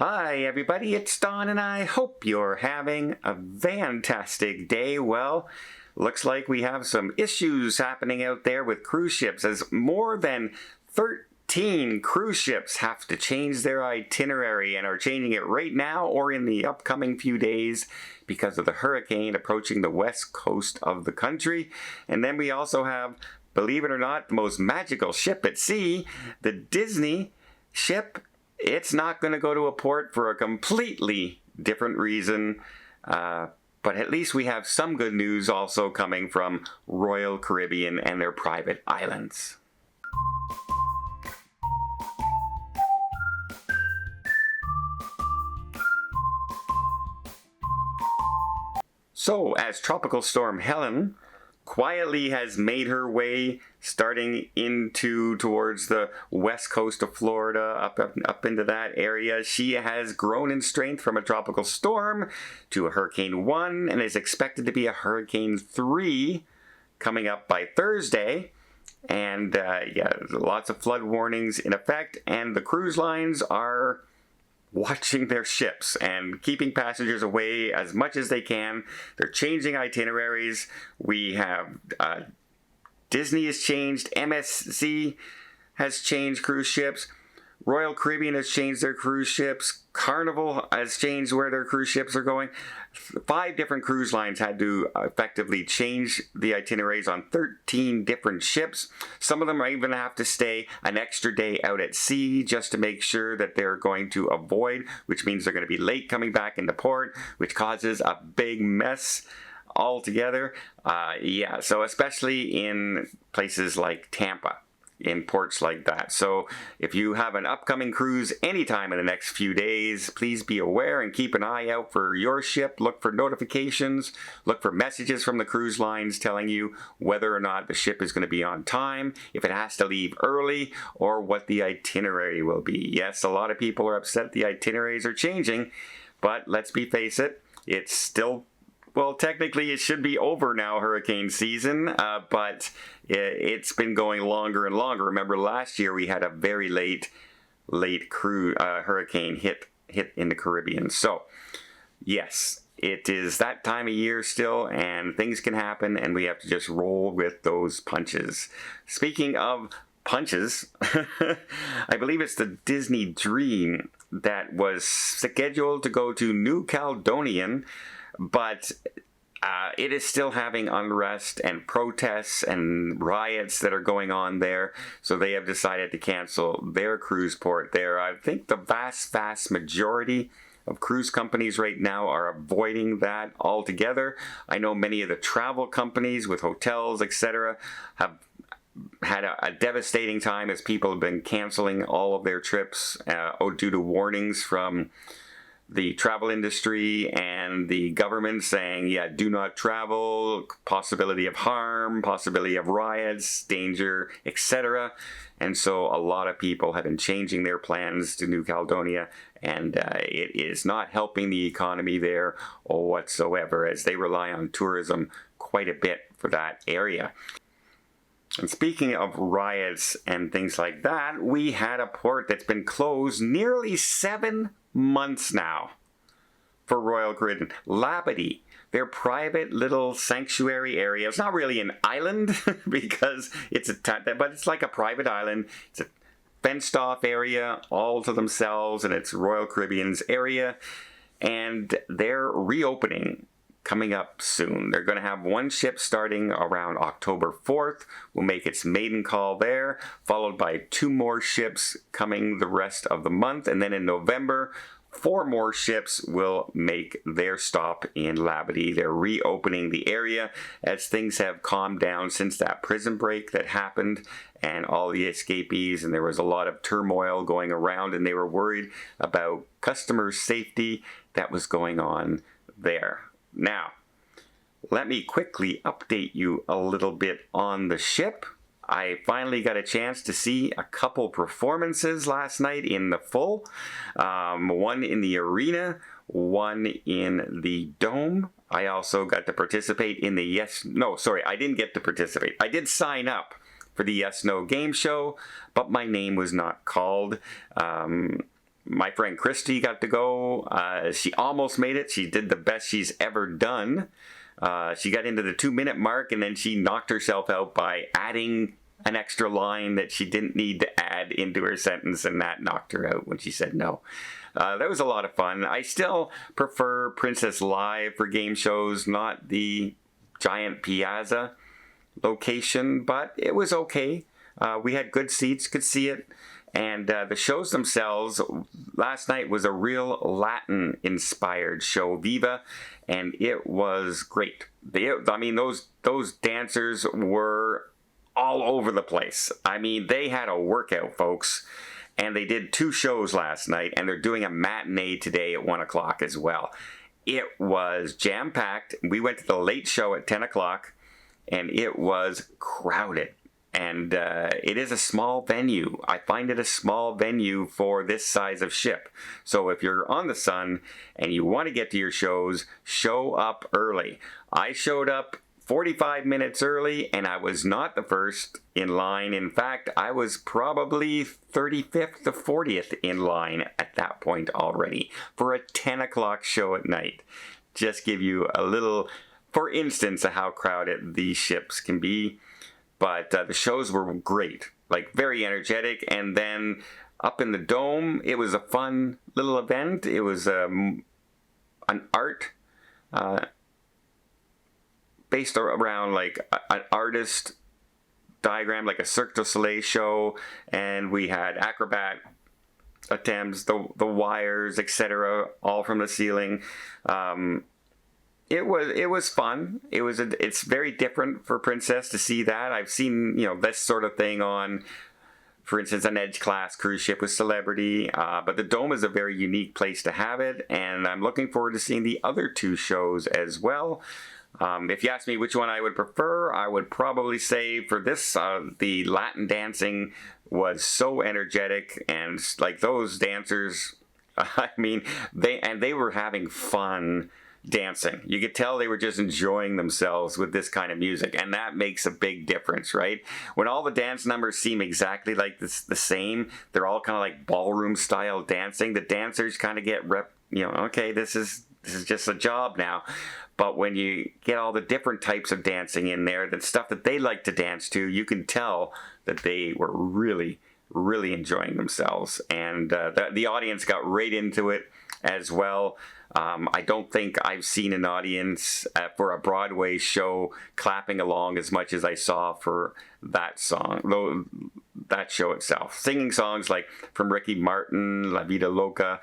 Hi everybody, it's Don and I hope you're having a fantastic day. Well, looks like we have some issues happening out there with cruise ships as more than 13 cruise ships have to change their itinerary and are changing it right now or in the upcoming few days because of the hurricane approaching the west coast of the country. And then we also have, believe it or not, the most magical ship at sea, the Disney ship. It's not going to go to a port for a completely different reason, but at least we have some good news also coming from Royal Caribbean and their private islands. So, as Tropical Storm Helen quietly has made her way starting towards the west coast of Florida, up into that area. She has grown in strength from a tropical storm to a Hurricane 1 and is expected to be a Hurricane 3 coming up by Thursday. And lots of flood warnings in effect, and the cruise lines are watching their ships and keeping passengers away as much as they can. They're changing itineraries. We have Disney has changed, MSC has changed cruise ships, Royal Caribbean has changed their cruise ships, Carnival has changed where their cruise ships are going. 5 different cruise lines had to effectively change the itineraries on 13 different ships. Some of them might even have to stay an extra day out at sea just to make sure that they're going to avoid, which means they're going to be late coming back into port, which causes a big mess altogether. So especially in places like Tampa, in ports like that. So if you have an upcoming cruise anytime in the next few days, please be aware and keep an eye out for your ship. Look for notifications, look for messages from the cruise lines telling you whether or not the ship is going to be on time, if it has to leave early, or what the itinerary will be. Yes, a lot of people are upset the itineraries are changing, but let's face it, it's still, well, technically it should be over now, hurricane season, but it's been going longer and longer. Remember last year we had a very late hurricane hit in the Caribbean. So yes, it is that time of year still, and things can happen, and we have to just roll with those punches. Speaking of punches, I believe it's the Disney Dream that was scheduled to go to New Caledonia, but it is still having unrest and protests and riots that are going on there, so they have decided to cancel their cruise port there. I think the vast majority of cruise companies right now are avoiding that altogether. I know many of the travel companies with hotels, etc., have had a devastating time as people have been canceling all of their trips due to warnings from the travel industry and the government saying, do not travel, possibility of harm, possibility of riots, danger, etc. And so a lot of people have been changing their plans to New Caledonia, and it is not helping the economy there whatsoever, as they rely on tourism quite a bit for that area. And speaking of riots and things like that, we had a port that's been closed nearly 7 months now for Royal Caribbean. Labadee, their private little sanctuary area. It's not really an island because but it's like a private island. It's a fenced off area all to themselves, and it's Royal Caribbean's area, and they're reopening coming up soon. They're going to have one ship starting around October 4th, will make its maiden call there, followed by 2 more ships coming the rest of the month, and then in November, 4 more ships will make their stop in Labadee. They're reopening the area as things have calmed down since that prison break that happened and all the escapees, and there was a lot of turmoil going around, and they were worried about customer safety that was going on there. Now, let me quickly update you a little bit on the ship. I finally got a chance to see a couple performances last night in the full. One in the arena, one in the dome. I also got to participate in the I didn't get to participate. I did sign up for the Yes No game show, but my name was not called. My friend Christy got to go. She almost made it. She did the best she's ever done. She got into the 2-minute mark, and then she knocked herself out by adding an extra line that she didn't need to add into her sentence, and that knocked her out when she said no. That was a lot of fun. I still prefer Princess Live for game shows, not the giant piazza location, but it was okay. We had good seats, could see it. And the shows themselves, last night was a real Latin-inspired show, Viva, and it was great. Those dancers were all over the place. I mean, they had a workout, folks. And they did 2 shows last night, and they're doing a matinee today at 1 o'clock as well. It was jam-packed. We went to the late show at 10 o'clock, and it was crowded. And it is a small venue. I find it a small venue for this size of ship. So if you're on the Sun and you want to get to your shows, show up early. I showed up 45 minutes early, and I was not the first in line. In fact, I was probably 35th to 40th in line at that point already for a 10 o'clock show at night. Just give you a little, for instance, of how crowded these ships can be. But the shows were great, like very energetic. And then up in the dome, it was a fun little event. It was an art based around like an artist diagram, like a Cirque du Soleil show. And we had acrobat attempts, the wires, etc., all from the ceiling. It was fun. It's very different for Princess to see that. I've seen, this sort of thing on, for instance, an Edge class cruise ship with Celebrity. But the Dome is a very unique place to have it, and I'm looking forward to seeing the other 2 shows as well. If you ask me which one I would prefer, I would probably say for this, the Latin dancing was so energetic, and like those dancers, I mean, they were having fun dancing. You could tell they were just enjoying themselves with this kind of music, and that makes a big difference, right? When all the dance numbers seem exactly like the same, they're all kind of like ballroom style dancing. The dancers kind of get okay, this is just a job now. But when you get all the different types of dancing in there, the stuff that they like to dance to, you can tell that they were really, really enjoying themselves, and the audience got right into it as well. I don't think I've seen an audience for a Broadway show clapping along as much as I saw for that show itself. Singing songs like from Ricky Martin, La Vida Loca,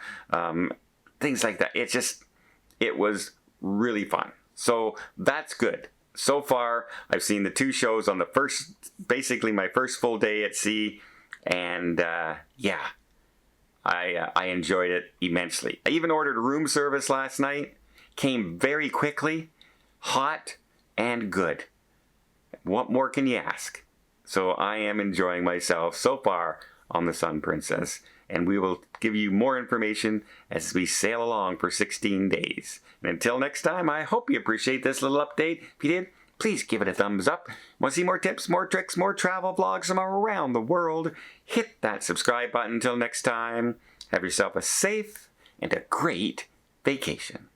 things like that. It was really fun. So that's good. So far, I've seen the 2 shows on basically my first full day at sea, and I enjoyed it immensely. I even ordered room service last night. Came very quickly, hot, and good. What more can you ask? So I am enjoying myself so far on the Sun Princess, and we will give you more information as we sail along for 16 days. And until next time, I hope you appreciate this little update. If you did, please give it a thumbs up. Want to see more tips, more tricks, more travel vlogs from around the world? Hit that subscribe button. Until next time, have yourself a safe and a great vacation.